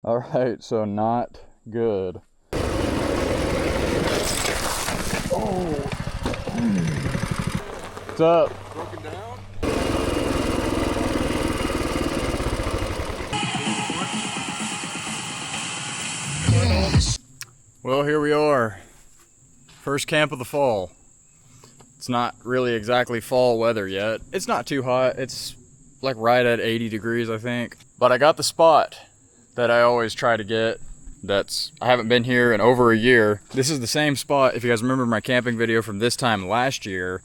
All right, so not good. Oh, what's up? Broken down? Well, here we are. First camp of the fall. It's not really exactly fall weather yet. It's not too hot. It's like right at 80 degrees, I think. But I got the spot that I always try to get. I haven't been here in over a year. This is the same spot, if you guys remember my camping video from this time last year,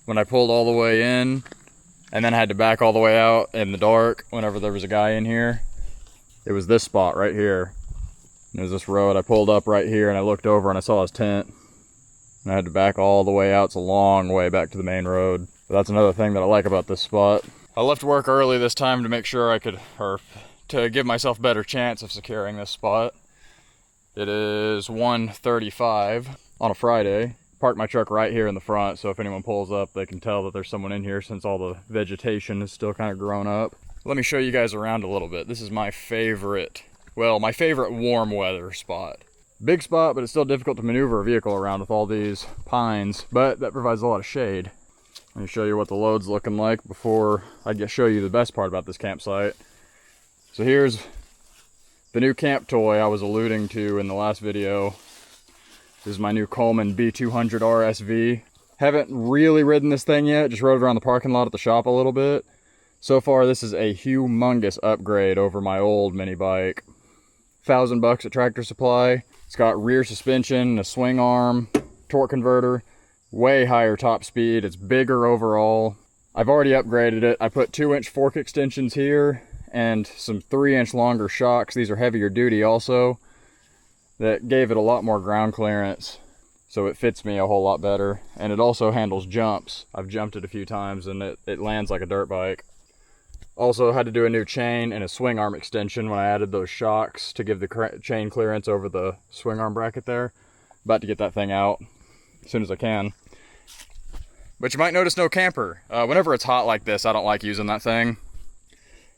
when I pulled all the way in and then I had to back all the way out in the dark whenever there was a guy in here. It was this spot right here. There's this road. I pulled up right here and I looked over and I saw his tent. And I had to back all the way out. It's a long way back to the main road. But that's another thing that I like about this spot. I left work early this time to make sure I could, or to give myself a better chance of securing this spot. It is 1:35 on a Friday. Parked my truck right here in the front, so if anyone pulls up, they can tell that there's someone in here since all the vegetation is still kind of grown up. Let me show you guys around a little bit. This is my favorite warm weather spot. Big spot, but it's still difficult to maneuver a vehicle around with all these pines, but that provides a lot of shade. Let me show you what the load's looking like before I show you the best part about this campsite. So here's the new camp toy I was alluding to in the last video. This is my new Coleman B200 RSV. Haven't really ridden this thing yet, just rode around the parking lot at the shop a little bit. So far, this is a humongous upgrade over my old mini bike. $1,000 at Tractor Supply. It's got rear suspension, a swing arm, torque converter, way higher top speed. It's bigger overall. I've already upgraded it. I put 2-inch fork extensions here and some 3-inch longer shocks. These are heavier duty also. That gave it a lot more ground clearance, so it fits me a whole lot better. And it also handles jumps. I've jumped it a few times and it lands like a dirt bike. Also had to do a new chain and a swing arm extension when I added those shocks to give the chain clearance over the swing arm bracket there. About to get that thing out as soon as I can. But you might notice no camper. Whenever it's hot like this, I don't like using that thing.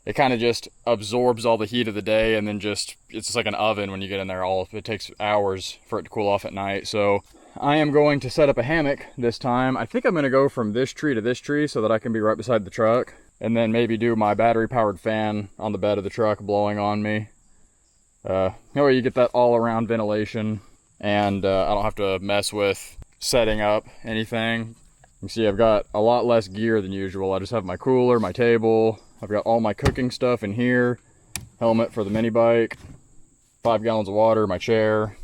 It kind of just absorbs all the heat of the day, and then it's just like an oven when you get in there. It takes hours for it to cool off at night. So I am going to set up a hammock this time. I think I'm going to go from this tree to this tree so that I can be right beside the truck, and then maybe do my battery powered fan on the bed of the truck blowing on me. That way you get that all around ventilation, and I don't have to mess with setting up anything. You can see I've got a lot less gear than usual. I just have my cooler, my table. I've got all my cooking stuff in here, helmet for the mini bike, 5 gallons of water, my chair,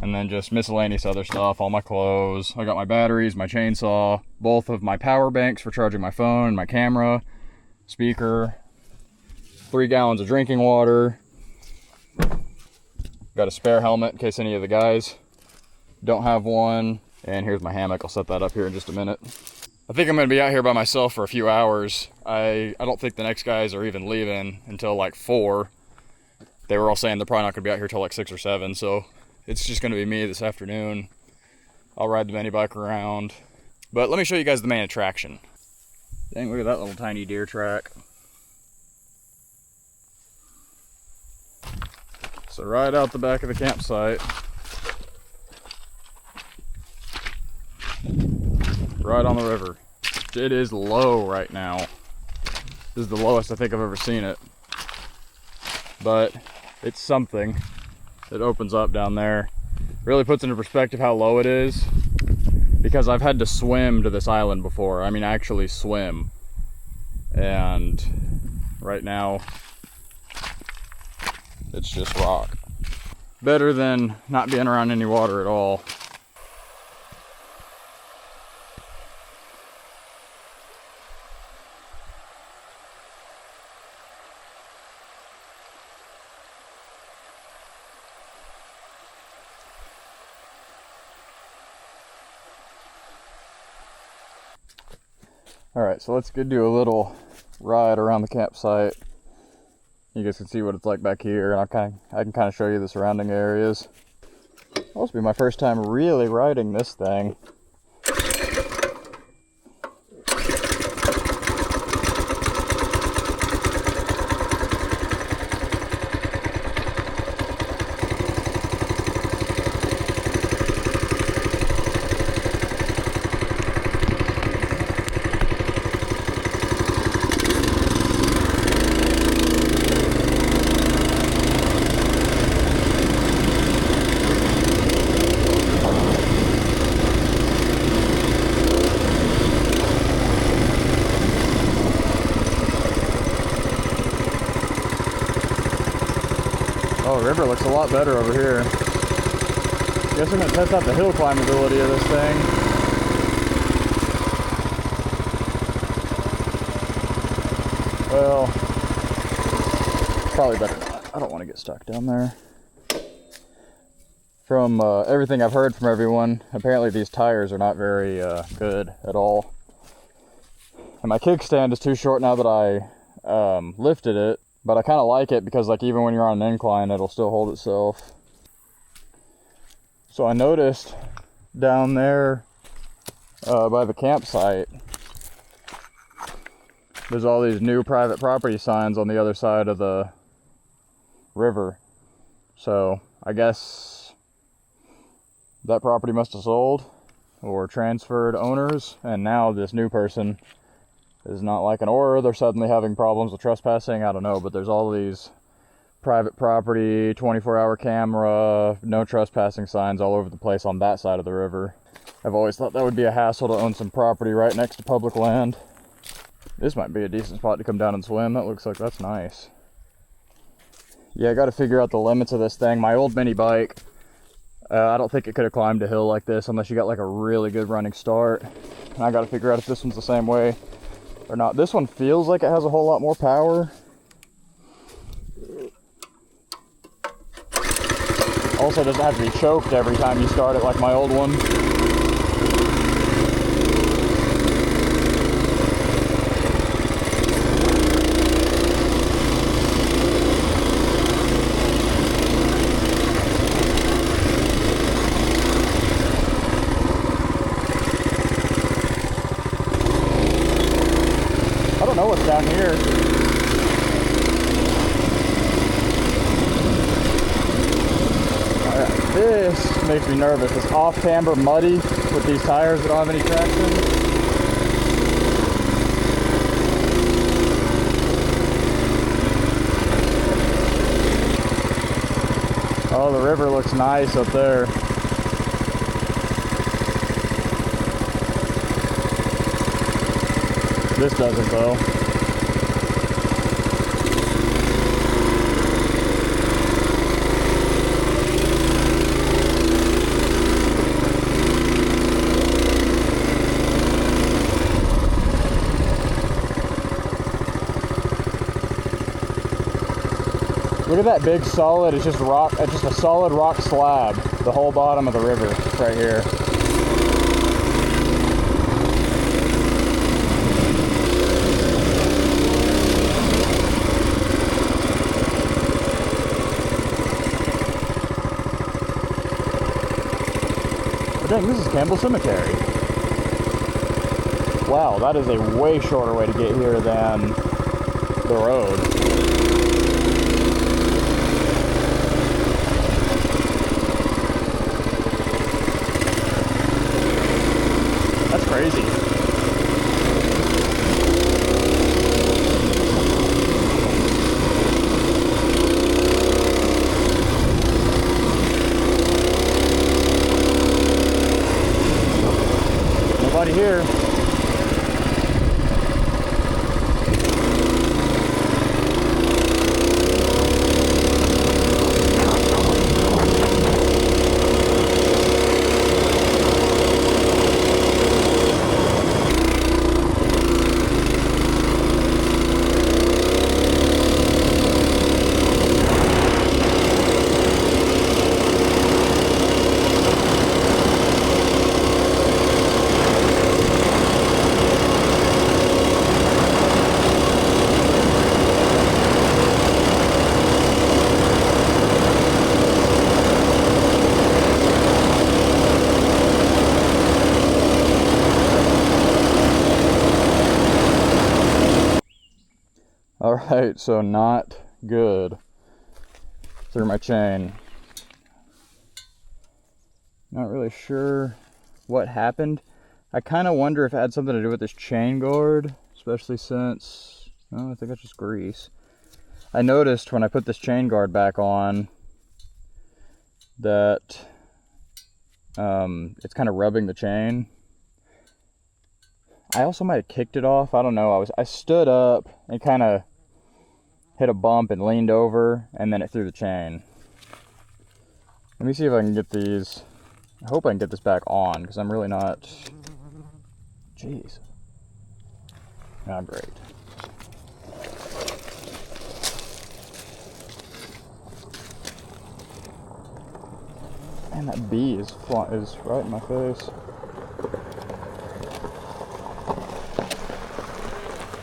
and then just miscellaneous other stuff, all my clothes. I got my batteries, my chainsaw, both of my power banks for charging my phone, my camera, speaker, 3 gallons of drinking water. Got a spare helmet in case any of the guys don't have one. And here's my hammock. I'll set that up here in just a minute. I think I'm going to be out here by myself for a few hours. I don't think the next guys are even leaving until like 4. They were all saying they're probably not going to be out here till like 6 or 7, so it's just going to be me this afternoon. I'll ride the mini bike around. But let me show you guys the main attraction. Dang, look at that little tiny deer track. So right out the back of the campsite, right on the river. It is low right now. This is the lowest I think I've ever seen it. But it's something. It opens up down there. Really puts into perspective how low it is, because I've had to swim to this island before. I mean, actually swim. And right now, it's just rock. Better than not being around any water at all. Alright, so let's go do a little ride around the campsite. You guys can see what it's like back here, and I can kind of show you the surrounding areas. It'll also be my first time really riding this thing. Oh, the river looks a lot better over here. Guess I'm gonna test out the hill climbability of this thing. Well, probably better not. I don't want to get stuck down there. From everything I've heard from everyone, apparently these tires are not very good at all. And my kickstand is too short now that I lifted it, but I kind of like it because like even when you're on an incline, it'll still hold itself. So I noticed down there by the campsite, there's all these new private property signs on the other side of the river. So I guess that property must have sold or transferred owners, and now this new person is not liking, or they're suddenly having problems with trespassing. I don't know, but there's all these private property, 24-hour camera, no trespassing signs all over the place on that side of the river. I've always thought that would be a hassle to own some property right next to public land. This might be a decent spot to come down and swim. That looks like that's nice. Yeah, I got to figure out the limits of this thing. My old mini bike, I don't think it could have climbed a hill like this unless you got like a really good running start. And I got to figure out if this one's the same way or not. This one feels like it has a whole lot more power. Also doesn't have to be choked every time you start it like my old one. I don't know what's down here. This makes me nervous. It's off-camber muddy with these tires that don't have any traction. Oh, the river looks nice up there. This doesn't though. Look at that big solid, it's just rock, it's just a solid rock slab, the whole bottom of the river right here. But dang, this is Campbell Cemetery. Wow, that is a way shorter way to get here than the road. That's crazy. Nobody here. Alright, so not good through my chain. Not really sure what happened. I kind of wonder if it had something to do with this chain guard, especially since, oh, I think that's just grease. I noticed when I put this chain guard back on that it's kind of rubbing the chain. I also might have kicked it off. I don't know. I stood up and kind of hit a bump and leaned over, and then it threw the chain. Let me see if I can get these. I hope I can get this back on, because I'm really not. Jeez. Ah, great. Man, that bee is right in my face.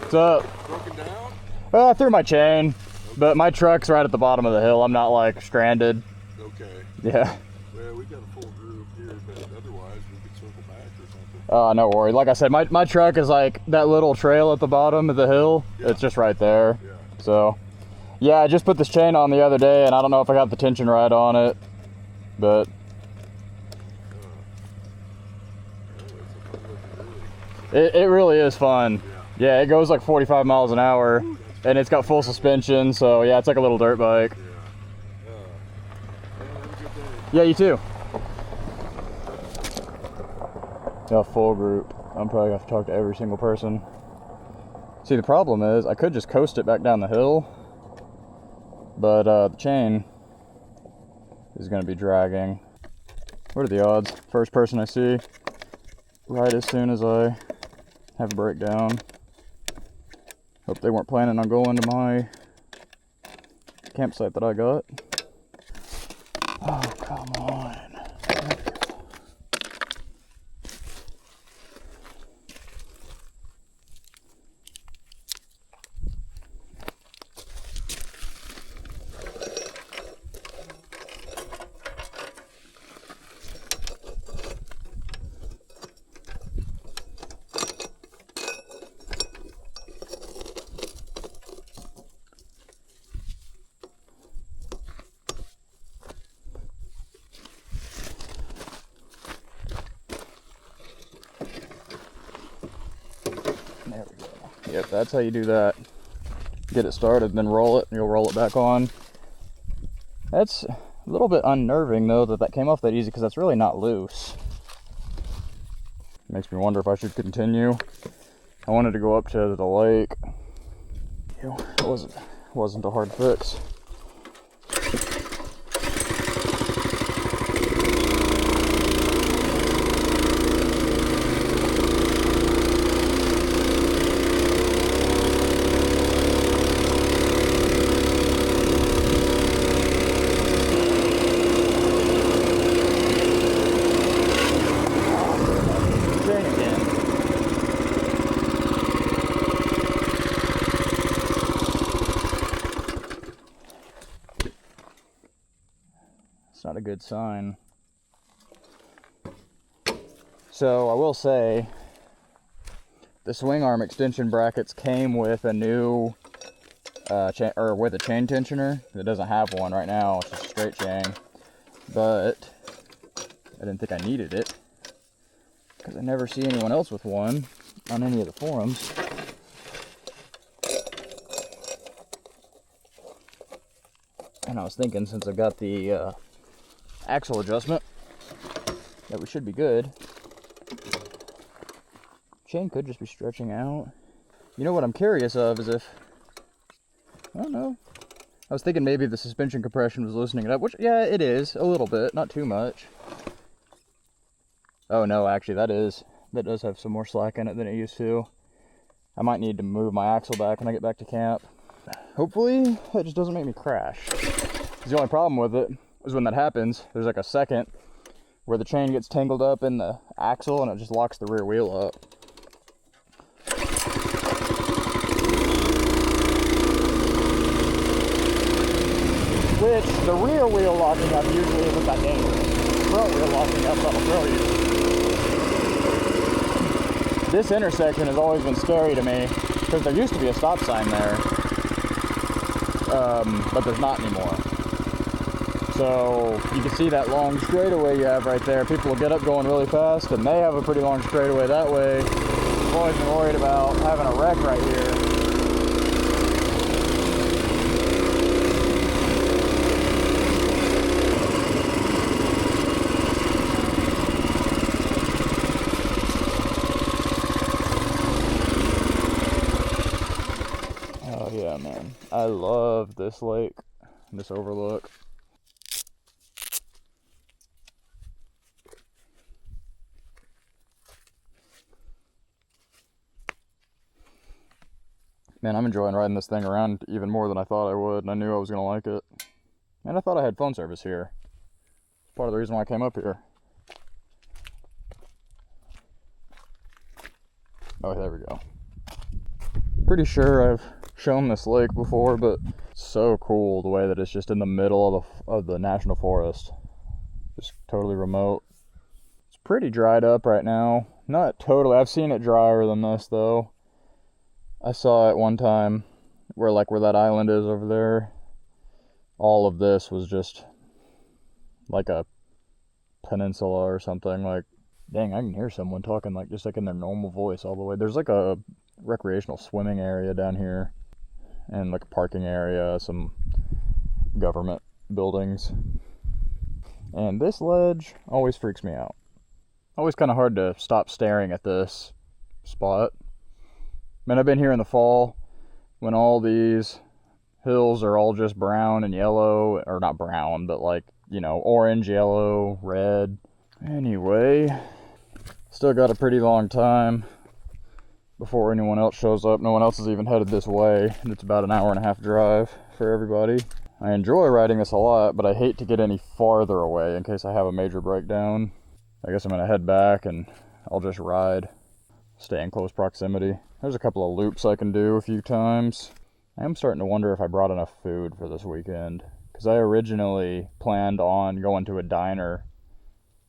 What's up? Broken down? I threw my chain, but my truck's right at the bottom of the hill. I'm not like stranded. Okay. Yeah. Well, we got a full group here, but otherwise we could circle back or something. No worries. Like I said, my truck is like that little trail at the bottom of the hill. Yeah. It's just right there. Yeah. So, yeah, I just put this chain on the other day, and I don't know if I got the tension right on it, but it really is fun. Yeah, it goes like 45 miles an hour, and it's got full suspension, so yeah, it's like a little dirt bike. Yeah, you too. Yeah, full group. I'm probably gonna have to talk to every single person. See, the problem is I could just coast it back down the hill, but the chain is gonna be dragging. What are the odds? First person I see, right as soon as I have a breakdown. Hope they weren't planning on going to my campsite that I got. Oh, come on. There we go. Yep, that's how you do that. Get it started, then roll it, and you'll roll it back on. That's a little bit unnerving, though, that came off that easy, because that's really not loose. Makes me wonder if I should continue. I wanted to go up to the lake. It wasn't a hard fix. Not a good sign. So I will say the swing arm extension brackets came with a new with a chain tensioner. It doesn't have one right now, it's just a straight chain, but I didn't think I needed it because I never see anyone else with one on any of the forums. And I was thinking, since I've got the axle adjustment, that we should be good. Chain could just be stretching out. You know what I'm curious of is if, I don't know, I was thinking maybe the suspension compression was loosening it up, which, yeah, it is, a little bit, not too much. Oh no, actually that does have some more slack in it than it used to. I might need to move my axle back when I get back to camp. Hopefully it just doesn't make me crash. 'Cause the only problem with it is when that happens, there's like a second where the chain gets tangled up in the axle and it just locks the rear wheel up. Which, the rear wheel locking up usually isn't that dangerous. Front wheel locking up, that'll throw you. This intersection has always been scary to me because there used to be a stop sign there, but there's not anymore. So you can see that long straightaway you have right there. People will get up going really fast, and they have a pretty long straightaway that way. I've always been worried about having a wreck right here. Oh yeah, man. I love this lake, this overlook. Man, I'm enjoying riding this thing around even more than I thought I would, and I knew I was going to like it. And I thought I had phone service here. It's part of the reason why I came up here. Oh, there we go. Pretty sure I've shown this lake before, but it's so cool the way that it's just in the middle of the national forest. Just totally remote. It's pretty dried up right now. Not totally. I've seen it drier than this, though. I saw it one time where that island is over there. All of this was just like a peninsula or something. Like, dang, I can hear someone talking just in their normal voice all the way. There's like a recreational swimming area down here and like a parking area, some government buildings. And this ledge always freaks me out. Always kind of hard to stop staring at this spot. Man, I've been here in the fall when all these hills are all just brown and yellow, or not brown, but orange, yellow, red. Anyway, still got a pretty long time before anyone else shows up. No one else is even headed this way, and it's about an hour-and-a-half drive for everybody. I enjoy riding this a lot, but I hate to get any farther away in case I have a major breakdown. I guess I'm gonna head back and I'll just ride, stay in close proximity. There's a couple of loops I can do a few times. I am starting to wonder if I brought enough food for this weekend, because I originally planned on going to a diner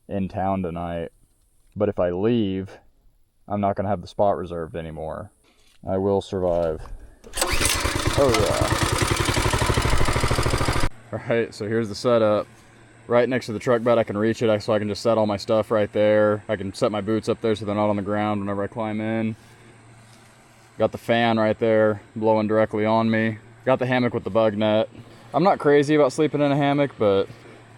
in town tonight, but if I leave, I'm not gonna have the spot reserved anymore. I will survive. Oh yeah. Alright, so here's the setup. Right next to the truck bed, I can reach it so I can just set all my stuff right there. I can set my boots up there so they're not on the ground whenever I climb in. Got the fan right there blowing directly on me. Got the hammock with the bug net. I'm not crazy about sleeping in a hammock, but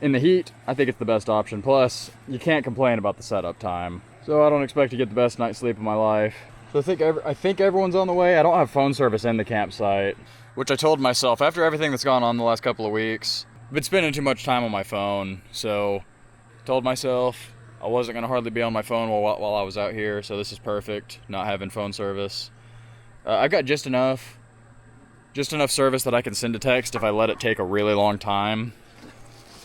in the heat, I think it's the best option. Plus, you can't complain about the setup time. So I don't expect to get the best night's sleep of my life. So I think everyone's on the way. I don't have phone service in the campsite, which I told myself after everything that's gone on the last couple of weeks. I've been spending too much time on my phone, so I told myself I wasn't gonna hardly be on my phone while I was out here, so this is perfect, not having phone service. I've got just enough service that I can send a text if I let it take a really long time,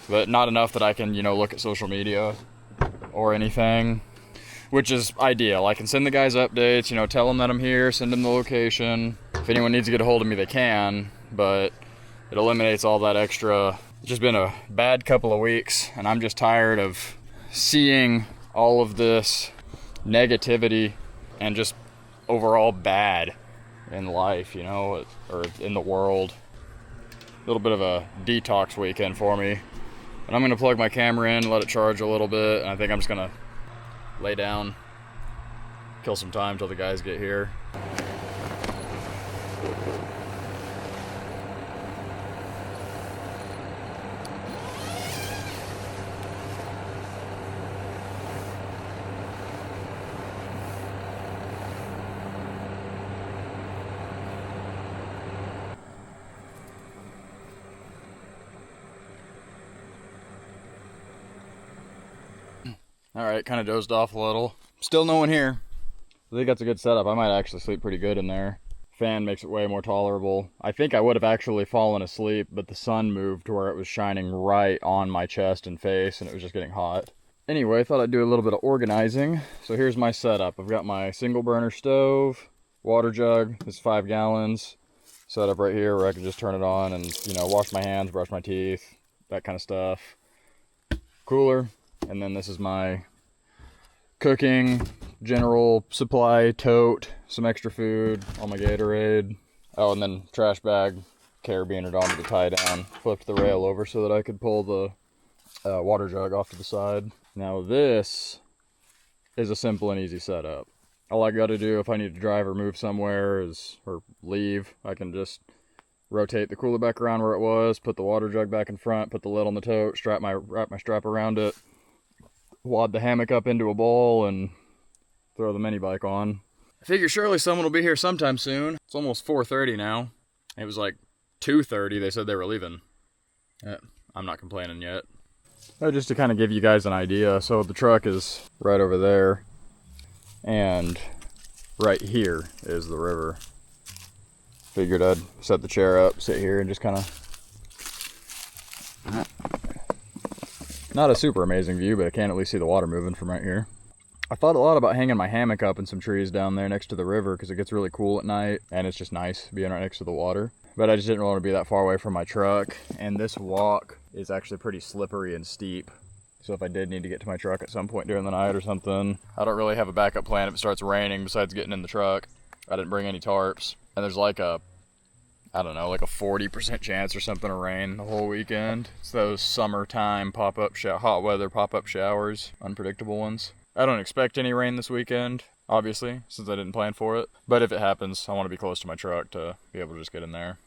but not enough that I can, look at social media or anything, which is ideal. I can send the guys updates, tell them that I'm here, send them the location. If anyone needs to get a hold of me, they can, but it eliminates all that extra. It's just been a bad couple of weeks, and I'm just tired of seeing all of this negativity and just overall bad in life, or in the world. A little bit of a detox weekend for me. And I'm gonna plug my camera in, let it charge a little bit, and I think I'm just gonna lay down, kill some time till the guys get here. Alright, kind of dozed off a little. Still no one here. I think that's a good setup. I might actually sleep pretty good in there. Fan makes it way more tolerable. I think I would have actually fallen asleep, but the sun moved to where it was shining right on my chest and face, and it was just getting hot. Anyway, I thought I'd do a little bit of organizing. So here's my setup. I've got my single burner stove, water jug, it's 5 gallons, set up right here where I can just turn it on and, wash my hands, brush my teeth, that kind of stuff. Cooler. And then this is my cooking, general supply tote, some extra food, all my Gatorade. Oh, and then trash bag, carabiner on to tie down. Flipped the rail over so that I could pull the water jug off to the side. Now this is a simple and easy setup. All I got to do if I need to drive or move somewhere or leave, I can just rotate the cooler back around where it was, put the water jug back in front, put the lid on the tote, wrap my strap around it, wad the hammock up into a ball, and throw the mini bike on. I figure surely someone will be here sometime soon. It's almost 4:30 now. It was like 2:30 they said they were leaving. I'm not complaining yet. Just to kind of give you guys an idea, so the truck is right over there, and right here is the river. Figured I'd set the chair up, sit here, and just kind of... Not a super amazing view, but I can at least see the water moving from right here. I thought a lot about hanging my hammock up in some trees down there next to the river because it gets really cool at night and it's just nice being right next to the water. But I just didn't want to be that far away from my truck, and this walk is actually pretty slippery and steep. So if I did need to get to my truck at some point during the night or something, I don't really have a backup plan if it starts raining besides getting in the truck. I didn't bring any tarps, and there's like a, I don't know, like a 40% chance or something of rain the whole weekend. It's those summertime pop-up hot weather pop-up showers, unpredictable ones. I don't expect any rain this weekend, obviously, since I didn't plan for it. But if it happens, I want to be close to my truck to be able to just get in there.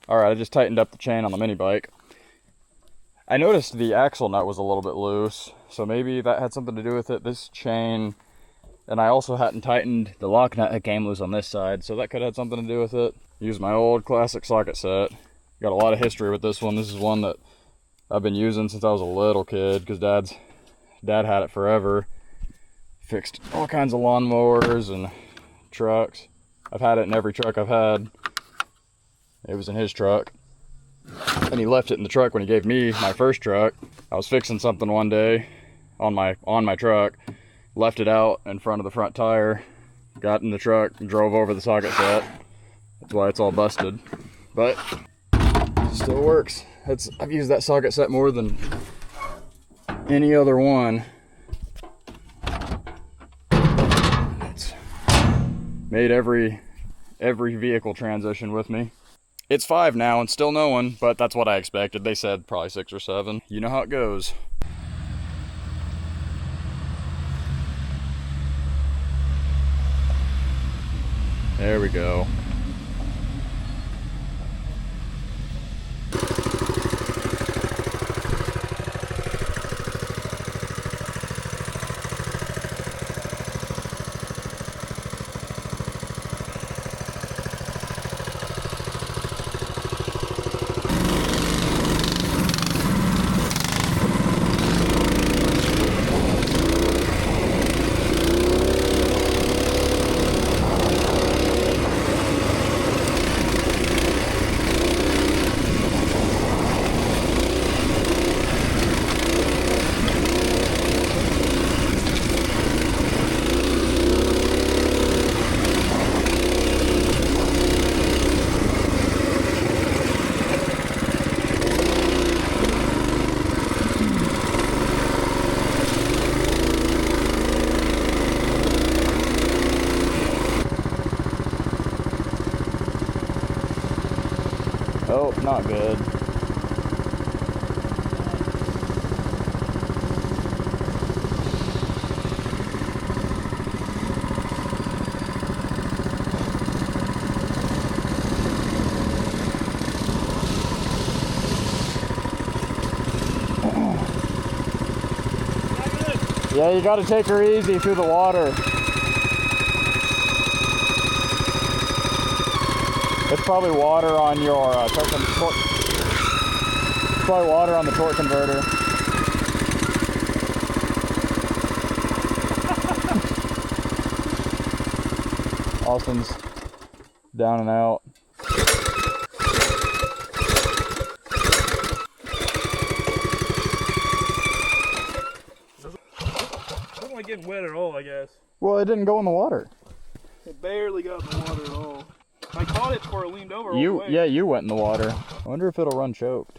Alright, I just tightened up the chain on the mini bike. I noticed the axle nut was a little bit loose, so maybe that had something to do with it. This chain, and I also hadn't tightened the lock nut that came loose on this side, so that could have had something to do with it. Used my old classic socket set. Got a lot of history with this one. This is one that I've been using since I was a little kid, because Dad had it forever. Fixed all kinds of lawnmowers and trucks. I've had it in every truck I've had. It was in his truck. And he left it in the truck when he gave me my first truck. I was fixing something one day on my truck, left it out in front of the front tire, got in the truck, and drove over the socket set. That's why it's all busted. But it still works. I've used that socket set more than any other one. It's made every vehicle transition with me. It's 5 now and still no one, but that's what I expected. They said probably 6 or 7. You know how it goes. There we go. Oh, not good. Yeah, you gotta take her easy through the water. It's probably water on your probably water on the torque converter. Austin's down and out. Doesn't like getting wet at all, I guess. Well, it didn't go in the water. It barely got in the water at all. I caught it before it leaned over all the way. Yeah, you went in the water. I wonder if it'll run choked.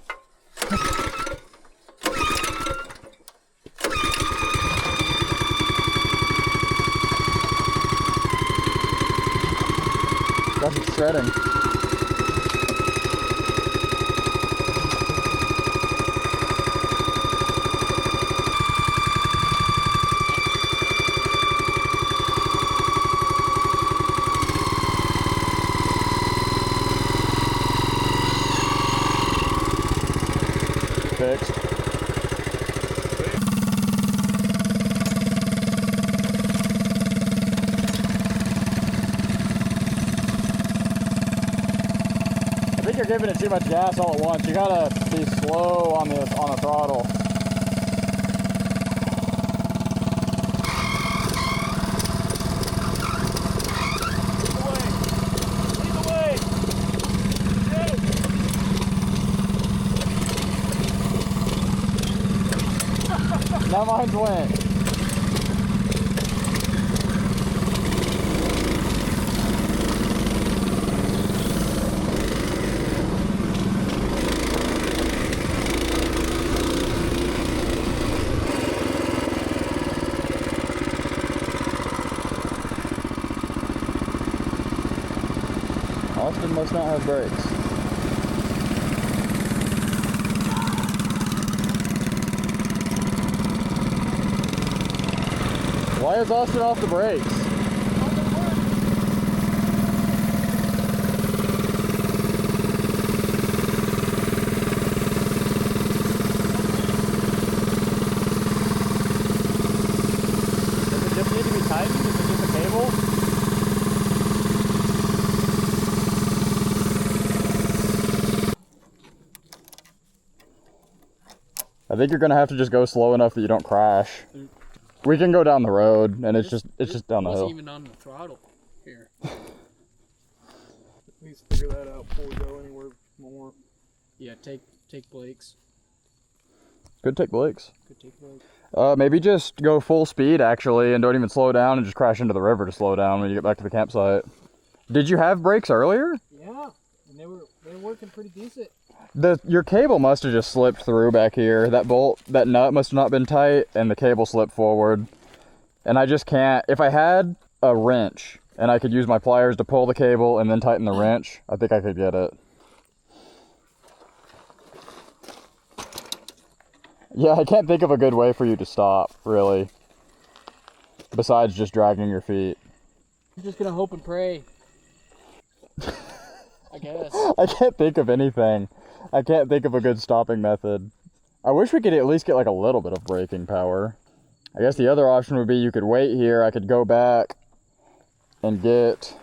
Guess it's shredding. Fixed. I think you're giving it too much gas all at once. You gotta be slow on the throttle. Lead the way! Now mine's went. Austin must not have brakes. Why is Austin off the brakes? Does it just need to be tightened? Is it just a cable? I think you're gonna have to just go slow enough that you don't crash. We can go down the road, and it's just down the hill. Wasn't even on the throttle here. We need to figure that out before we go anywhere more. Yeah, take Blake's. Could take Blake's. Could take Blake's. Maybe just go full speed actually, and don't even slow down, and just crash into the river to slow down when you get back to the campsite. Did you have brakes earlier? Yeah, and they were working pretty decent. Your cable must have just slipped through back here. That nut must have not been tight, and the cable slipped forward. And I just can't. If I had a wrench and I could use my pliers to pull the cable and then tighten the wrench, I think I could get it. Yeah, I can't think of a good way for you to stop, really. Besides just dragging your feet. I'm just gonna hope and pray. I guess. I can't think of anything. I can't think of a good stopping method. I wish we could at least get like a little bit of braking power. I guess the other option would be you could wait here. I could go back and get...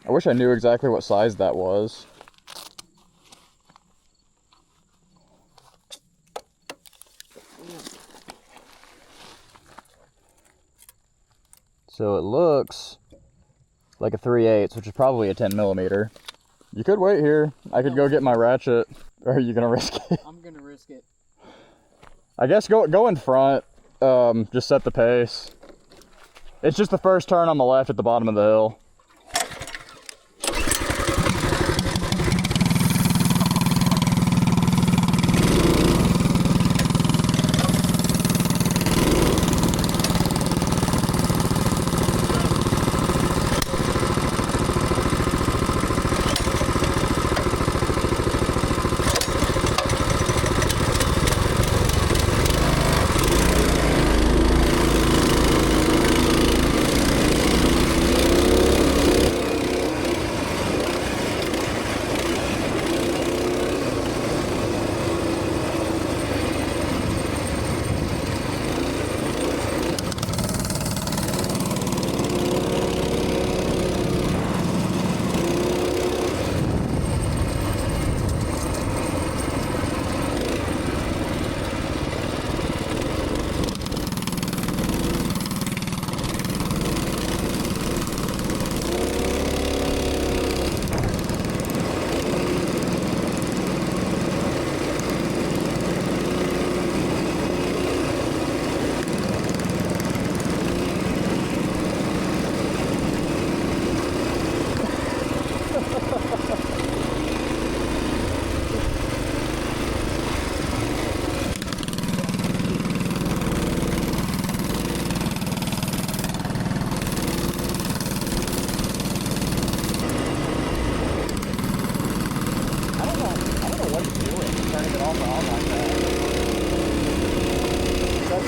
I wish I knew exactly what size that was. So it looks like a 3/8, which is probably a 10 millimeter. You could wait here. I could go get my ratchet. Or are you gonna risk it? I'm gonna risk it. I guess go in front. Just set the pace. It's just the first turn on the left at the bottom of the hill.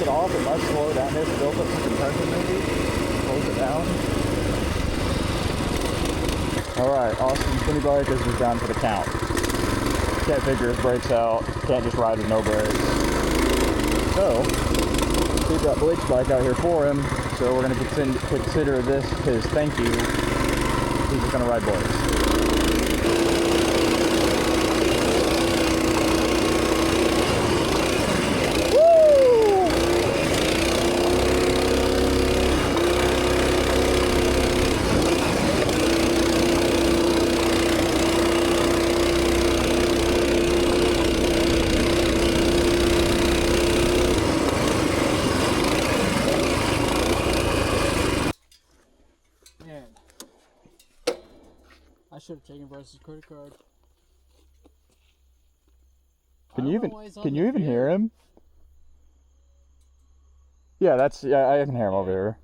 It off, it must slow down here to build up some compression maybe. Close it down. Alright, Austin Skinny Bike is just down for the count. Can't figure his brakes out. Can't just ride with no brakes. So, we've got Blake's bike out here for him. So we're going to consider this his thank you. He's just going to ride Blake's. Bryce's credit card. Can I you don't know even why he's on can the you even pier. hear him? Yeah, I can hear him over here.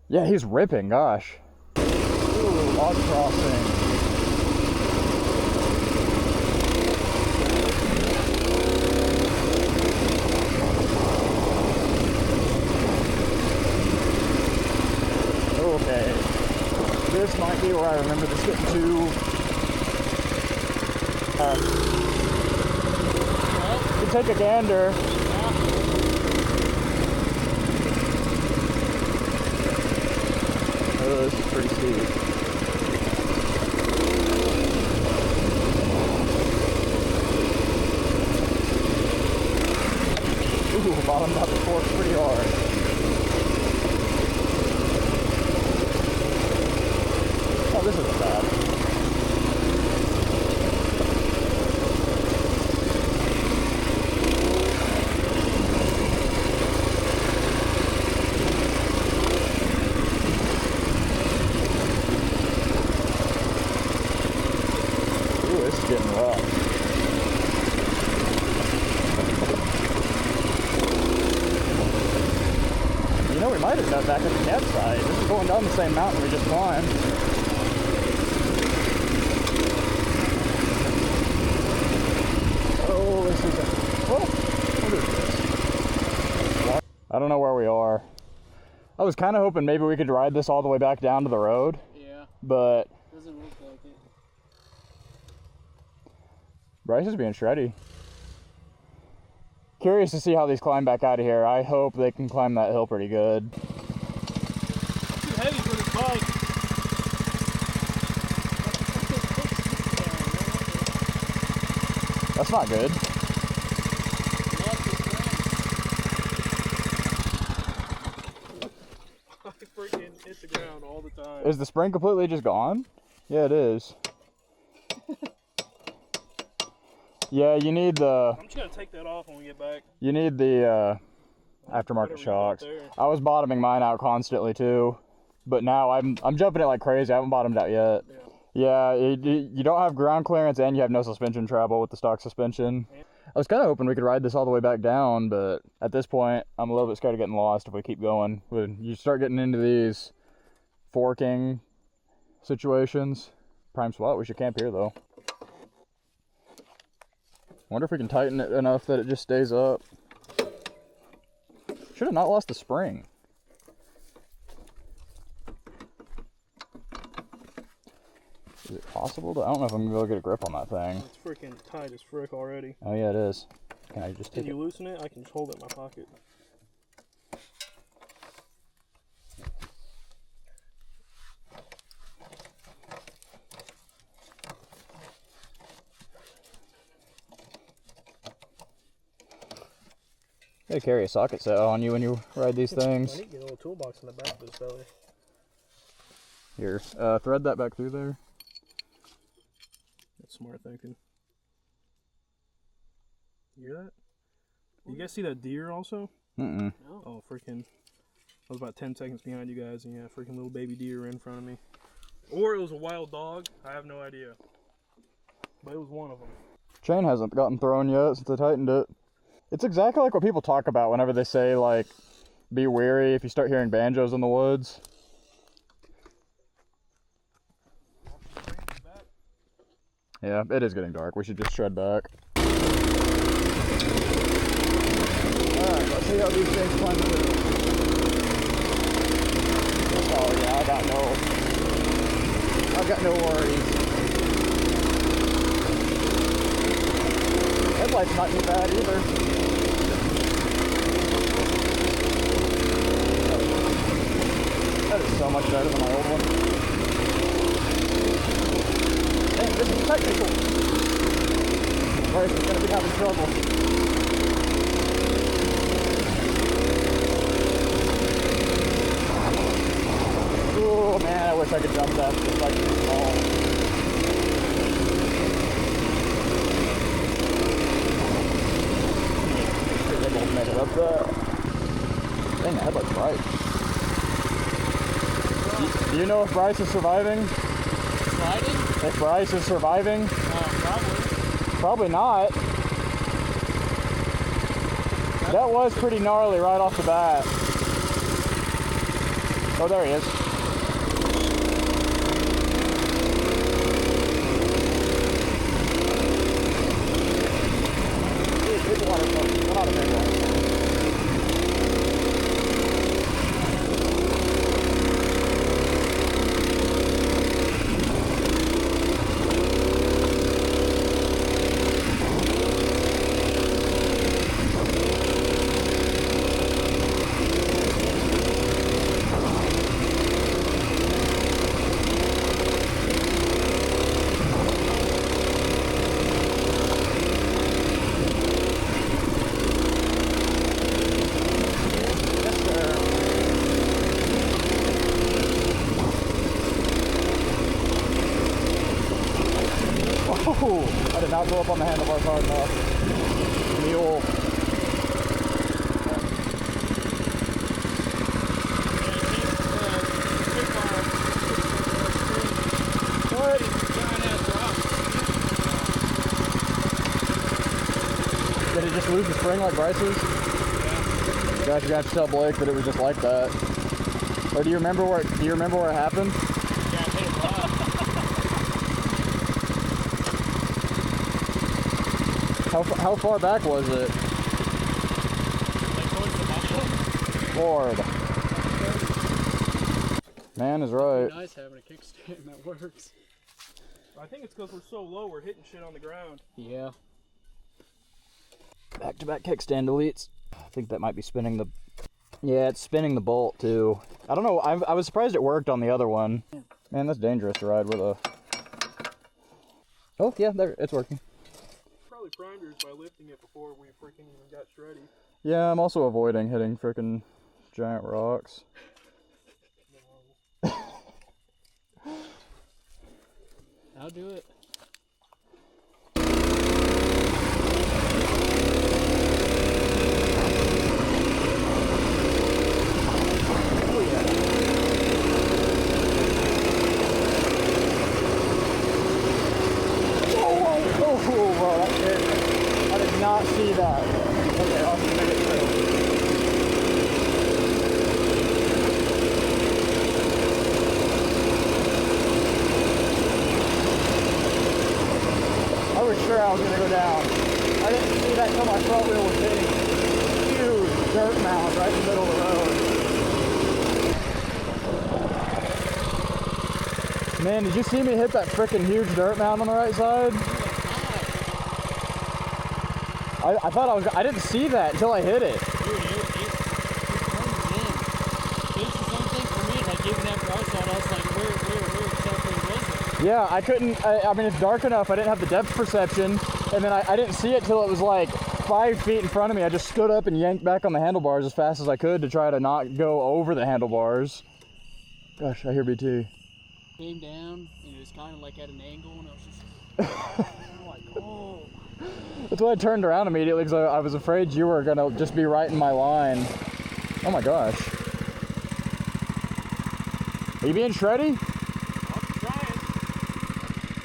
Yeah, he's ripping, gosh. Ooh, log crossing. Okay. This might be where I remember this getting to. You take a gander. Oh, this is pretty steep. Ooh, bottomed out the fork pretty hard. Oh, this isn't bad. Ooh, this is getting rough. You know, we might have done back at the campsite. This is going down the same mountain we just climbed. Oh, this is what is this? I don't know where we are. I was kind of hoping maybe we could ride this all the way back down to the road, Yeah, but doesn't look like it. Bryce is being shreddy. Curious to see how these climb back out of here. I hope they can climb that hill pretty good. Too heavy for this bike. That's not good. I freaking hit the ground all the time. Is the spring completely just gone? Yeah, it is. Yeah, you need the I'm just gonna take that off when we get back. aftermarket Whatever you got shocks. there. I was bottoming mine out constantly too, but now I'm jumping it like crazy. I haven't bottomed out yet. Yeah, you don't have ground clearance and you have no suspension travel with the stock suspension. I was kind of hoping we could ride this all the way back down, but at this point, I'm a little bit scared of getting lost if we keep going. When you start getting into these forking situations, prime spot. We should camp here though. Wonder if we can tighten it enough that it just stays up. Should have not lost the spring. Is it possible to? I don't know if I'm gonna be able to get a grip on that thing. It's freaking tight as frick already. Oh yeah, it is. Can I just Can take you it? loosen it? I can just hold it in my pocket. You gotta carry a socket set on you when you ride these I things. need to get a little toolbox in the back of this belly. Here, thread that back through there. That's smart thinking. You hear that? You guys see that deer also? Mm-mm. Oh, freaking. I was about 10 seconds behind you guys, and yeah, freaking little baby deer ran in front of me. Or it was a wild dog. I have no idea. But it was one of them. Chain hasn't gotten thrown yet since I tightened it. It's exactly like what people talk about whenever they say, like, be wary if you start hearing banjos in the woods. Yeah, it is getting dark. We should just shred back. Alright, let's see how these things climb the hill. Oh yeah, I've got no worries. Headlight's not too bad either. That is so much better than my old one. Dang, this is technical. Bryce is gonna be having trouble. Oh man, I wish I could jump that. It's like too small. They both made it up there. Dang, the headlight's bright. Do you know if Bryce is surviving? Riding? If Bryce is surviving? Probably. Probably not. That was pretty gnarly right off the bat. Oh, there he is. Big water float, not a big one. I did not go up on the handlebars hard enough. Mule. What? Did it just lose the spring like Bryce's? Yeah. Gosh, you're gonna have to tell Blake that it was just like that. Or do you remember where it happened? Yeah, I hit it rough. How far back was it? Like towards the bottom. Lord. Man is right. Nice having a kickstand that works. I think it's because we're so low, we're hitting shit on the ground. Yeah. Back-to-back kickstand deletes. I think that might be spinning the... Yeah, it's spinning the bolt too. I don't know, I was surprised it worked on the other one. Man, that's dangerous to ride with a... Oh, yeah, there, it's working. Probably primed yours by lifting it before we freaking even got shreddy. Yeah, I'm also avoiding hitting frickin' giant rocks. I'll do it. Oh, bro, that scared me. I did not see that. Okay, I'll just make it through. I was sure I was gonna go down. I didn't see that until my front wheel was hitting a huge dirt mound right in the middle of the road. Man, did you see me hit that frickin' huge dirt mound on the right side? I thought I didn't see that until I hit it. Dude, it comes in. It's the same thing for me. Like even after I saw it, I was like, where exactly was it? Yeah, I couldn't, I mean, it's dark enough. I didn't have the depth perception. And then I didn't see it till it was like 5 feet in front of me. I just stood up and yanked back on the handlebars as fast as I could to try to not go over the handlebars. Gosh, I hear BT. Came down and it was kind of like at an angle, and I was just I'm like, oh. That's why I turned around immediately, because I was afraid you were gonna just be right in my line. Oh my gosh. Are you being shreddy? I'm trying.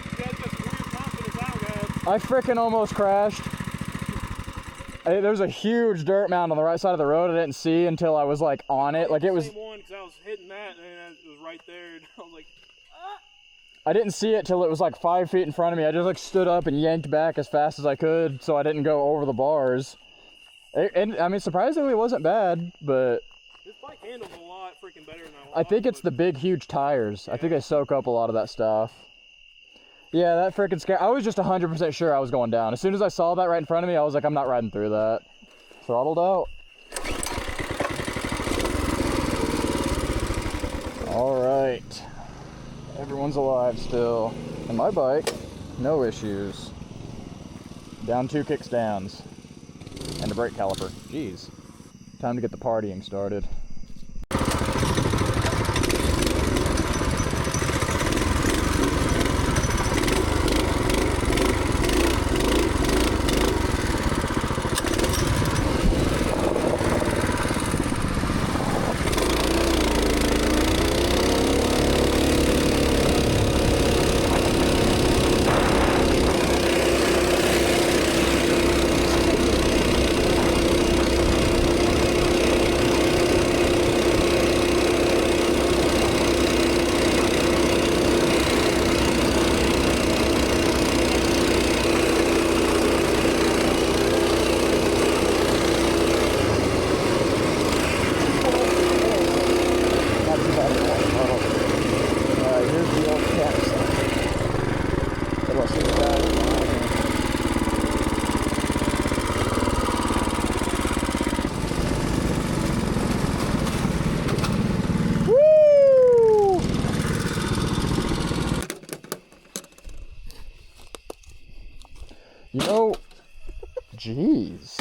You guys got some weird confidence I don't have. I frickin' almost crashed. There's a huge dirt mound on the right side of the road I didn't see until I was like on it. Like it was... Same one, because I was hitting that and it was right there. And I was like, I didn't see it till it was like 5 feet in front of me. I just like stood up and yanked back as fast as I could so I didn't go over the bars. And I mean, surprisingly, it wasn't bad, but this bike handles a lot freaking better than I think it's the big, huge tires. I think they soak up a lot of that stuff. Yeah, that freaking scare. I was just 100% sure I was going down. As soon as I saw that right in front of me, I was like, I'm not riding through that. Throttled out. All right. Everyone's alive still. And my bike, no issues. Down 2 kickstands. And a brake caliper. Jeez. Time to get the partying started. Jeez.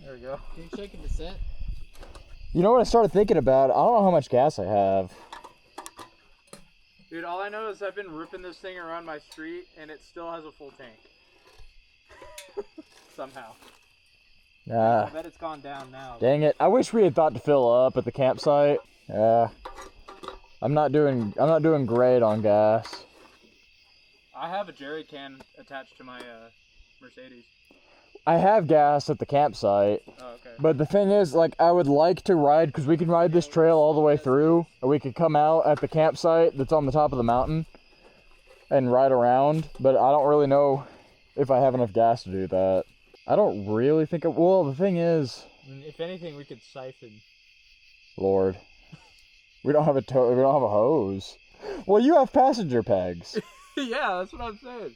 There we go. Can you check the set? You know what I started thinking about? I don't know how much gas I have. Dude, all I know is I've been ripping this thing around my street and it still has a full tank. Somehow. I Ah, bet it's gone down now. dang it. I wish we had thought to fill up at the campsite. Yeah. I'm not doing great on gas. I have a jerry can attached to my Mercedes. I have gas at the campsite. Oh, okay. But the thing is, like, I would like to ride, because we can ride this trail all the way through, or we could come out at the campsite that's on the top of the mountain and ride around, but I don't really know if I have enough gas to do that. I don't really think well, the thing is, I mean, if anything, we could siphon. Lord, we don't have a hose. Well, you have passenger pegs. Yeah, that's what I'm saying.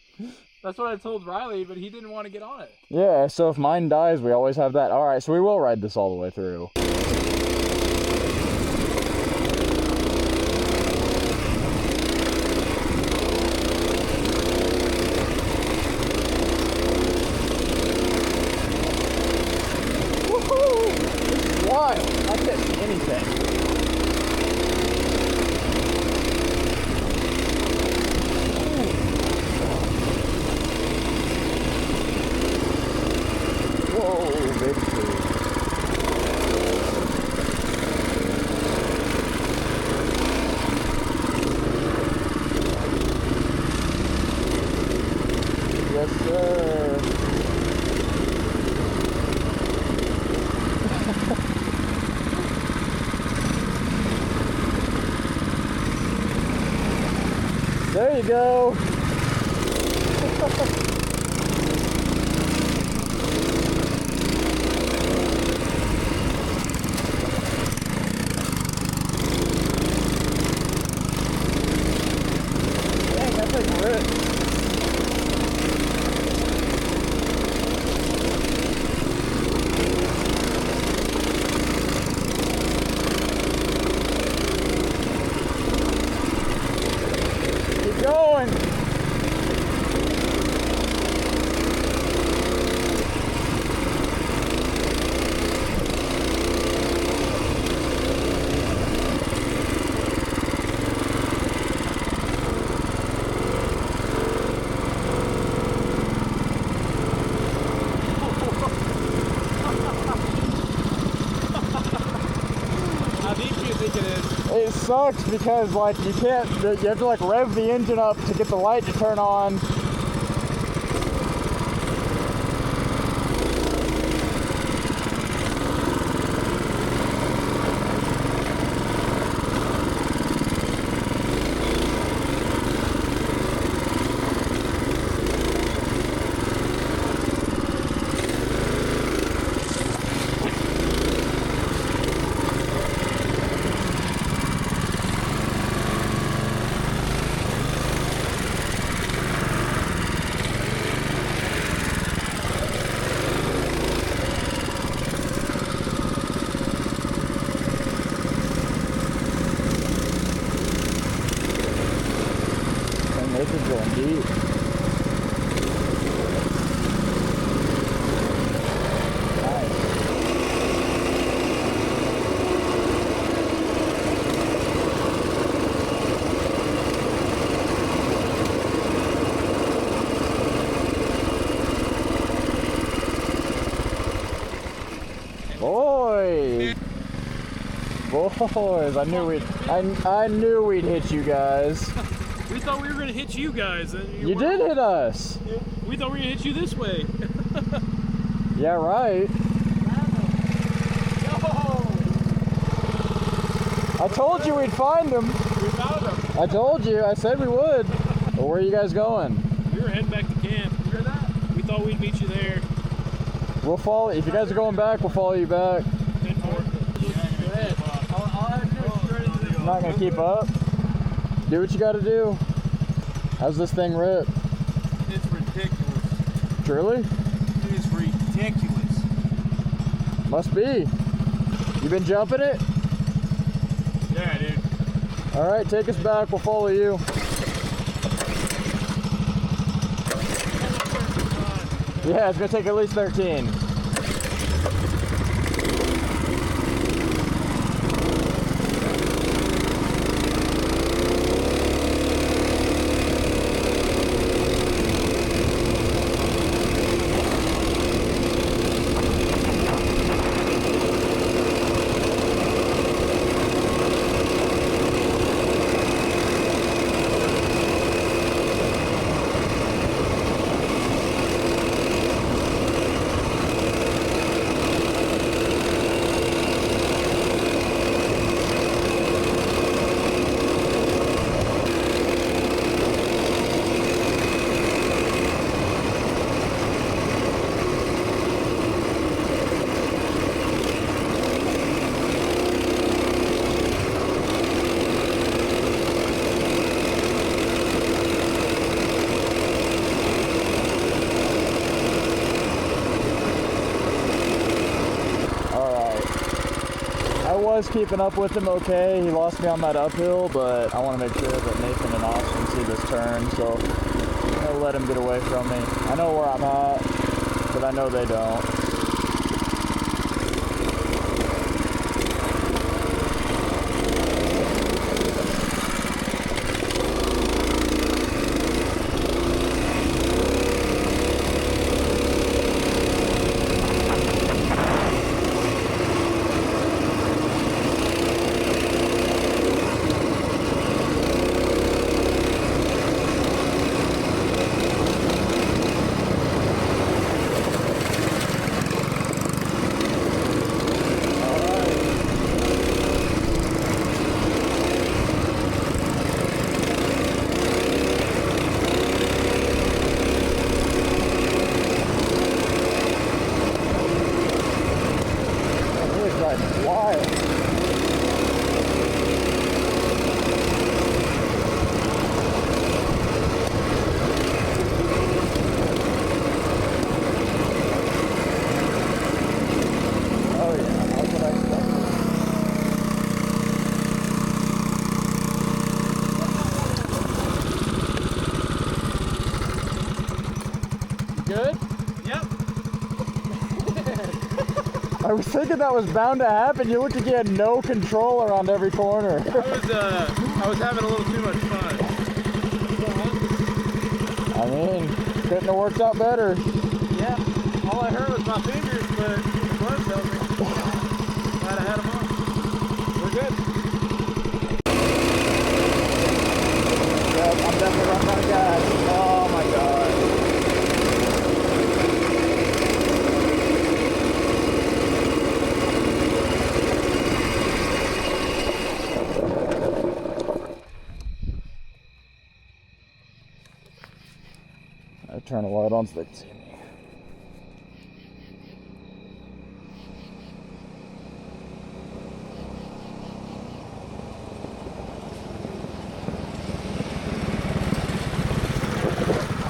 That's what I told Riley, but he didn't want to get on it. Yeah, so if mine dies, we always have that. Alright, so we will ride this all the way through. Woohoo! This is wild. I can't see anything. Whoa, big tree. Yes, sir. There you go. Dang, that thing ripped. Keep going. How deep do you think it is? It sucks because like you have to like rev the engine up to get the light to turn on. And this is going deep. Nice. Boys, I knew we'd hit you guys. We thought we were going to hit you guys. You did hit us. We thought we were going to hit you this way. Yeah, right. I told you we'd find them. We found them. I told you. I said we would. Well, where are you guys going? We were heading back to camp. You heard that? We thought we'd meet you there. We'll follow. If you guys are going back, we'll follow you back. 10-4. I'm not gonna keep up. Do what you gotta do. How's this thing rip? It's ridiculous. Truly? It is ridiculous. Must be. You been jumping it? Yeah, dude. All right, take us back. We'll follow you. Yeah, it's gonna take at least 13. Was keeping up with him okay. He lost me on that uphill, but I want to make sure that Nathan and Austin see this turn, so I'll let him get away from me. I know where I'm at, but I know they don't. I was thinking that was bound to happen. You looked like you had no control around every corner. I was having a little too much fun. I mean, couldn't have worked out better. Yeah, all I heard was my fingers, but the blood tells me. Glad I had them on. We're good. Yep, I'm definitely running out of gas. Oh my god. I turn a light on so they can see me.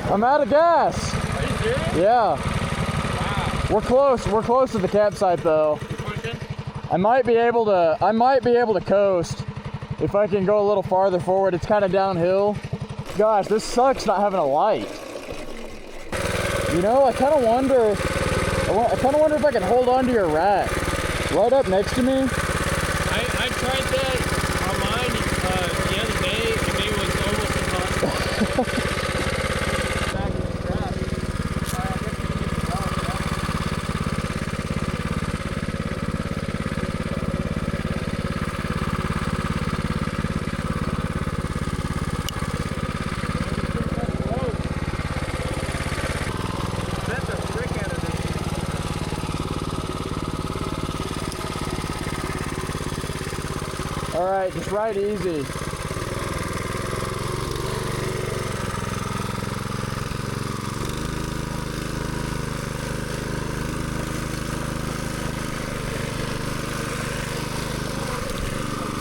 I'm out of gas. Are you serious? Yeah. Wow. We're close. We're close to the campsite though. You pushing? I might be able to coast if I can go a little farther forward. It's kind of downhill. Gosh, this sucks not having a light. You know, I kind of wonder if I can hold on to your rack right up next to me. I tried that on mine the other day, and it was almost impossible. Back in the strap. I guess you can use the belt, That's a frick out of this. All right, just ride easy.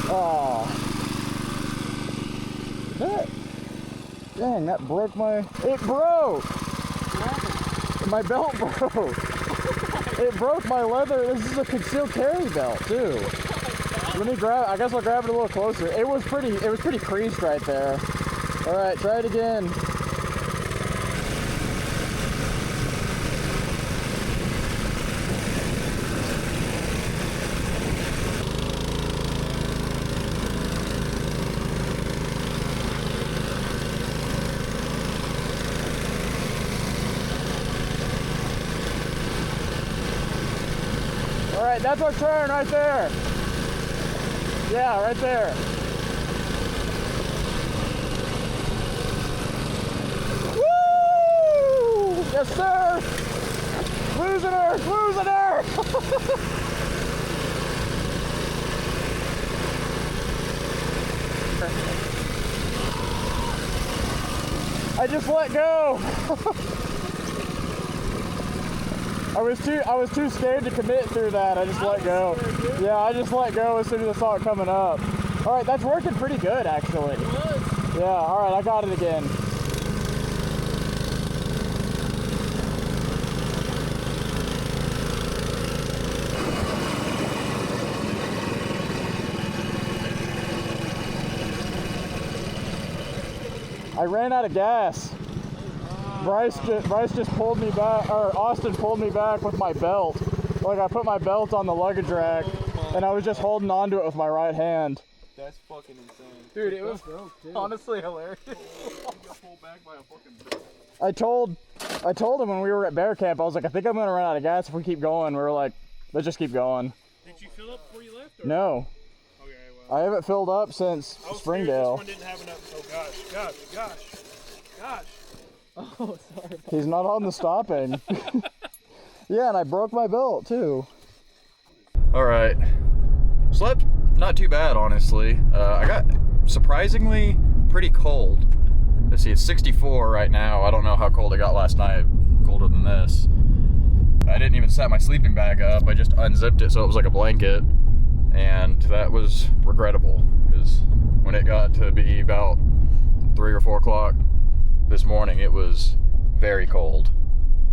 Oh, dang, that broke it broke. My belt broke. It broke my leather. This is a concealed carry belt too. Let me grab, I guess I'll grab it a little closer. It was pretty creased right there. All right, try it again. right, that's our turn right there. Yeah, right there. Woo! Yes, sir. Losing her, losing her. I just let go. I was too scared to commit through that. I just let go. Yeah, I just let go as soon as I saw it coming up. All right, that's working pretty good actually. Yeah, all right, I got it again. I ran out of gas. Bryce just pulled me back, or Austin pulled me back with my belt. Like I put my belt on the luggage rack, and I was just holding onto it with my right hand. That's fucking insane. Dude, it was honestly hilarious. I told him when we were at Bear Camp, I was like, I think I'm gonna run out of gas if we keep going. We were like, let's just keep going. Did you fill up before you left? Or? No, Okay, well. I haven't filled up since I was Springdale. This one didn't have enough. Oh gosh. Oh, sorry. He's not on the stopping. Yeah, and I broke my belt too. All right, slept not too bad, honestly. I got surprisingly pretty cold. Let's see, it's 64 right now. I don't know how cold it got last night. Colder than this. I didn't even set my sleeping bag up. I just unzipped it so it was like a blanket, and that was regrettable because when it got to be about 3 or 4 o'clock this morning, it was very cold.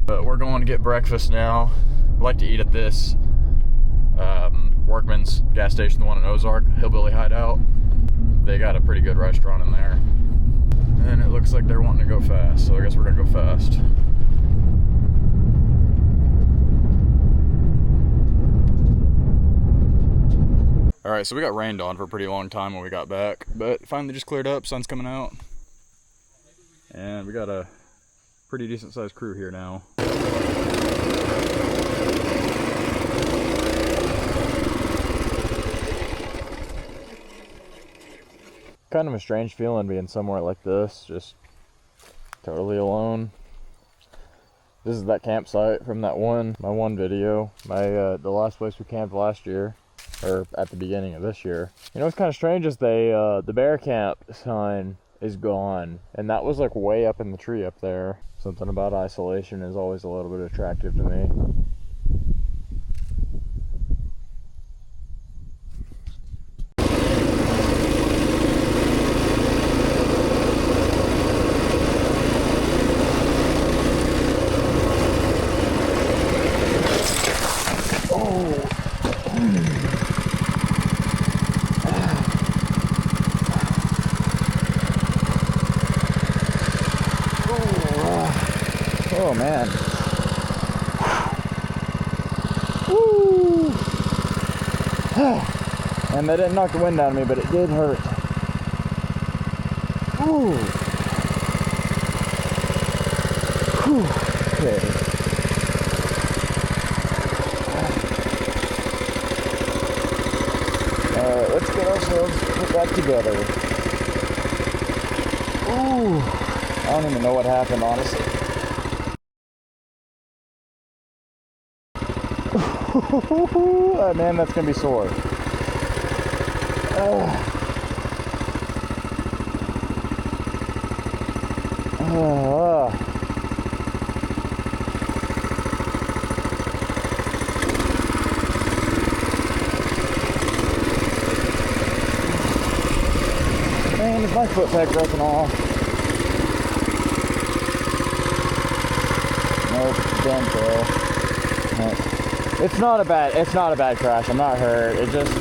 But we're going to get breakfast now. I like to eat at this Workman's gas station, the one in Ozark, Hillbilly Hideout. They got a pretty good restaurant in there. And it looks like they're wanting to go fast, so I guess we're gonna go fast. All right, so we got rained on for a pretty long time when we got back, but finally just cleared up, sun's coming out. And we got a pretty decent sized crew here now. Kind of a strange feeling being somewhere like this, just totally alone. This is that campsite from my one video, the last place we camped last year, or at the beginning of this year. You know what's kind of strange is the Bear Camp sign is gone, and that was like way up in the tree up there. Something about isolation is always a little bit attractive to me. Oh man. Woo. And that didn't knock the wind out of me, but it did hurt. Ooh. Whew. Okay. Alright, let's get ourselves put back together. Ooh. I don't even know what happened, honestly. Oh, man, that's gonna be sore. Man, is my foot peg broken off? Nope, damn tail. Nope. It's not a bad crash. I'm not hurt. It just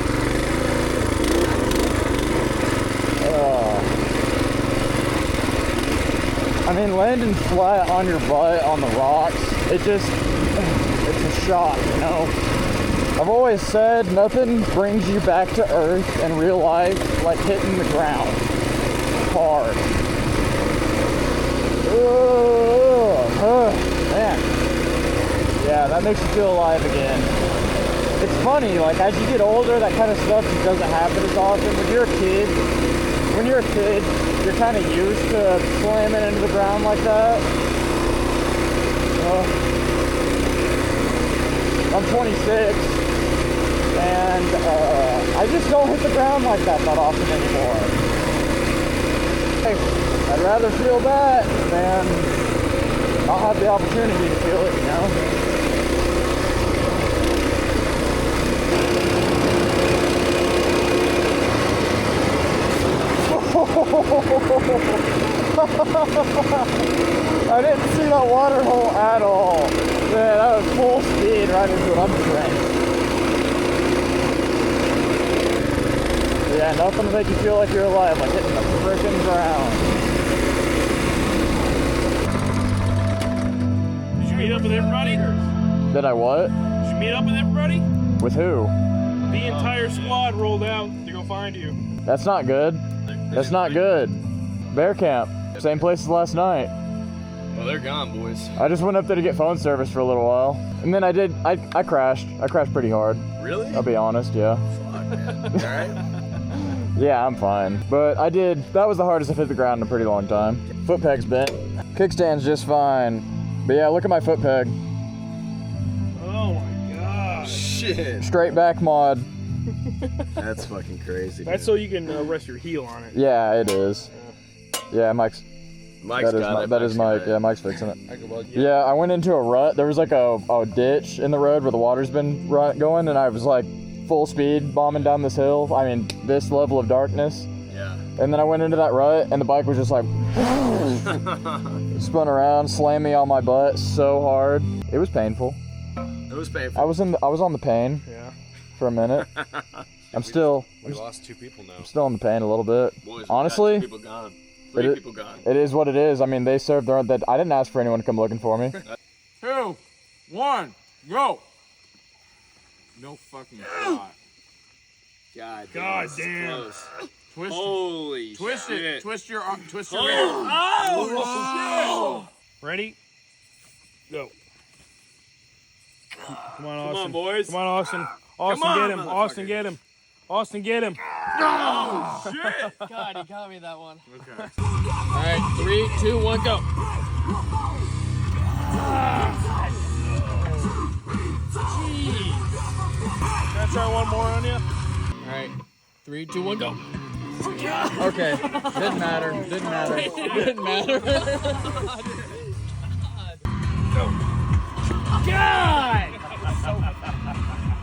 I mean, landing flat on your butt on the rocks, it's a shock, you know? I've always said nothing brings you back to earth in real life like hitting the ground hard. Man. Yeah, that makes you feel alive again. it's funny, like as you get older, that kind of stuff just doesn't happen as often. When you're a kid, you're kind of used to slamming into the ground like that. I'm 26, and I just don't hit the ground like that often anymore. Hey, I'd rather feel that than not have the opportunity to feel it, you know? I didn't see that water hole at all. Man, that was full speed right into it. I'm drenched. Yeah, nothing to make you feel like you're alive, like hitting the frickin' ground. Did you meet up with everybody? Did I what? Did you meet up with everybody? With who? The entire squad rolled out to go find you. That's not good. That's not good. Bear camp. Same place as last night. Well, they're gone, boys. I just went up there to get phone service for a little while. And then I crashed. I crashed pretty hard. Really? I'll be honest, yeah. Fuck, man. Alright? Yeah, I'm fine. But that was the hardest I've hit the ground in a pretty long time. Foot peg's bent. Kickstand's just fine. But yeah, look at my foot peg. Oh my god. Shit. Straight back mod. That's fucking crazy. That's so you can rest your heel on it. Yeah, it is. Yeah, Mike's Mike's got it. that is Mike. Yeah, Mike's fixing it. I could bug you. Yeah, I went into a rut. There was like a ditch in the road where the water's been going, and I was like full speed bombing down this hill. I mean, this level of darkness. Yeah. And then I went into that rut, and the bike was just like spun around, slammed me on my butt so hard. It was painful. It was painful. I was on the pain Yeah. for a minute. I'm still We lost 2 people now. in the pain a little bit. Boys, we Honestly, got 2 people gone. 3 people gone. it is what it is. I mean, they served their own. That I didn't ask for anyone to come looking for me. 2, 1, go! No fucking shot. God damn. Close. Twist. Holy twist shit. It. Twist your arm. Twist your Oh, shit! Ready? Go. Come on, Austin. Come on, boys. Come on, Austin. Austin, on, get him. Austin, get him. Austin, get him. Oh, shit! God, he got me that one. Okay. Alright, 3, 2, 1, go. Can I try one more on you? Alright, 3, 2, 1, go. Okay, didn't matter. Didn't matter. Didn't matter. God!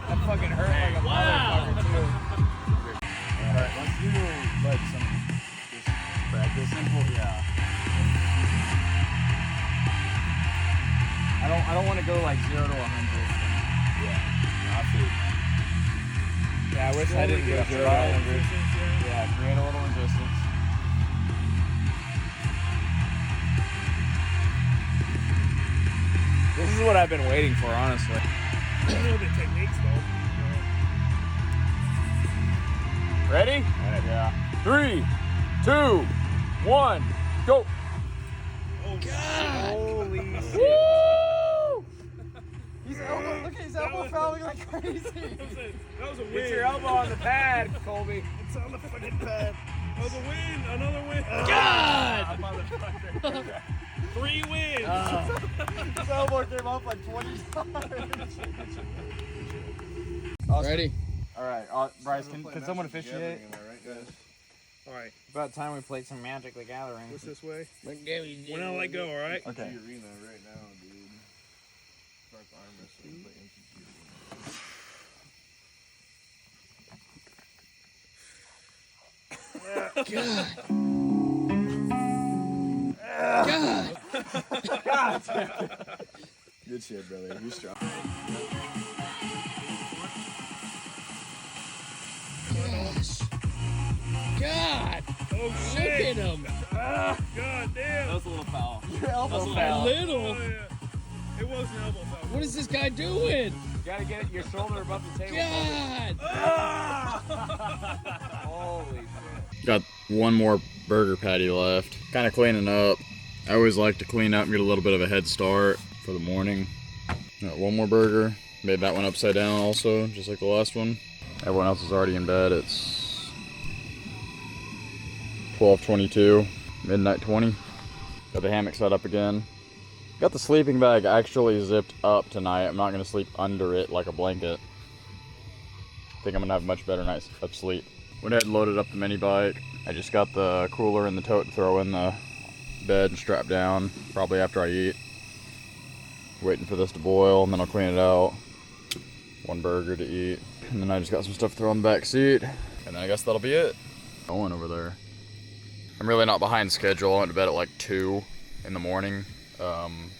That fucking hurt like a motherfucker too. Alright, let's do like some just practice. Simple, yeah. I don't want to go like 0 to 100. Yeah, I feel. Yeah, I wish I didn't go 0 to 100. Yeah, create a little resistance. This is what I've been waiting for, honestly. I don't know the techniques though. Ready? Yeah. 3, 2, 1, go! Oh God! Holy shit! Woo! Look at his elbow fouling like crazy. That was a win. Get your elbow on the pad, Colby. It's on the fucking pad. That was a win. Another win. God! 3 wins. His elbow came off like 20 times. Ready? All right, Bryce, can someone officiate? All right. About time we played some Magic the Gathering. What's this way? When I let go, all right? Okay. Arena right now, dude. Start the arm wrestling, play Good shit, brother. You're strong. God! Oh Look shit! at him! God damn! That was a little foul. Your elbow A foul. little! Oh, yeah. It was an elbow foul. What is this guy doing? You gotta get your shoulder above the table. God! Holy shit. Got one more burger patty left. Kind of cleaning up. I always like to clean up and get a little bit of a head start for the morning. Got one more burger. Made that one upside down also, just like the last one. Everyone else is already in bed. It's 12:22, midnight 20. Got the hammock set up again. Got the sleeping bag actually zipped up tonight. I'm not gonna sleep under it like a blanket. I think I'm gonna have a much better night of sleep. Went ahead and loaded up the mini bike. I just got the cooler in the tote to throw in the bed and strap down, probably after I eat. Waiting for this to boil and then I'll clean it out. One burger to eat. And then I just got some stuff to throw in the back seat. And then I guess that'll be it. Going over there. I'm really not behind schedule. I went to bed at like 2 in the morning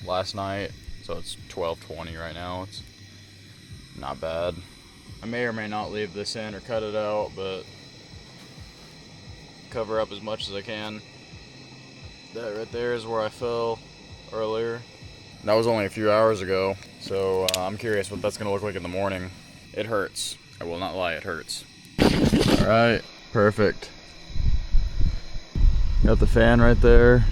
last night. So it's 12:20 right now. It's not bad. I may or may not leave this in or cut it out, but cover up as much as I can. That right there is where I fell earlier. That was only a few hours ago, so I'm curious what that's gonna look like in the morning. It hurts. I will not lie, it hurts. All right, perfect. Got the fan right there.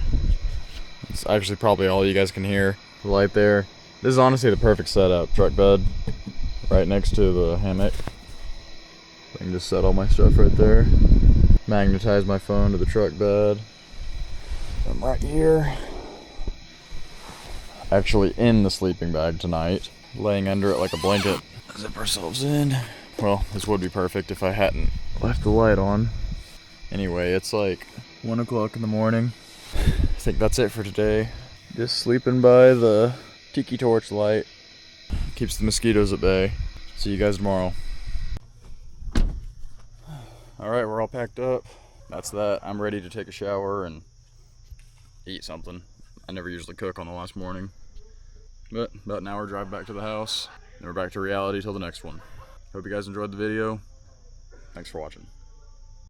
It's actually probably all you guys can hear. The light there. This is honestly the perfect setup. Truck bed right next to the hammock. I can just set all my stuff right there. Magnetize my phone to the truck bed. I'm right here. Actually in the sleeping bag tonight, laying under it like a blanket. Zip ourselves in. Well, this would be perfect if I hadn't left the light on. Anyway, it's like 1 o'clock in the morning. I think that's it for today. Just sleeping by the tiki torch light. Keeps the mosquitoes at bay. See you guys tomorrow. Alright, we're all packed up. That's that. I'm ready to take a shower and eat something. I never usually cook on the last morning. But about an hour drive back to the house. Then we're back to reality till the next one. Hope you guys enjoyed the video. Thanks for watching.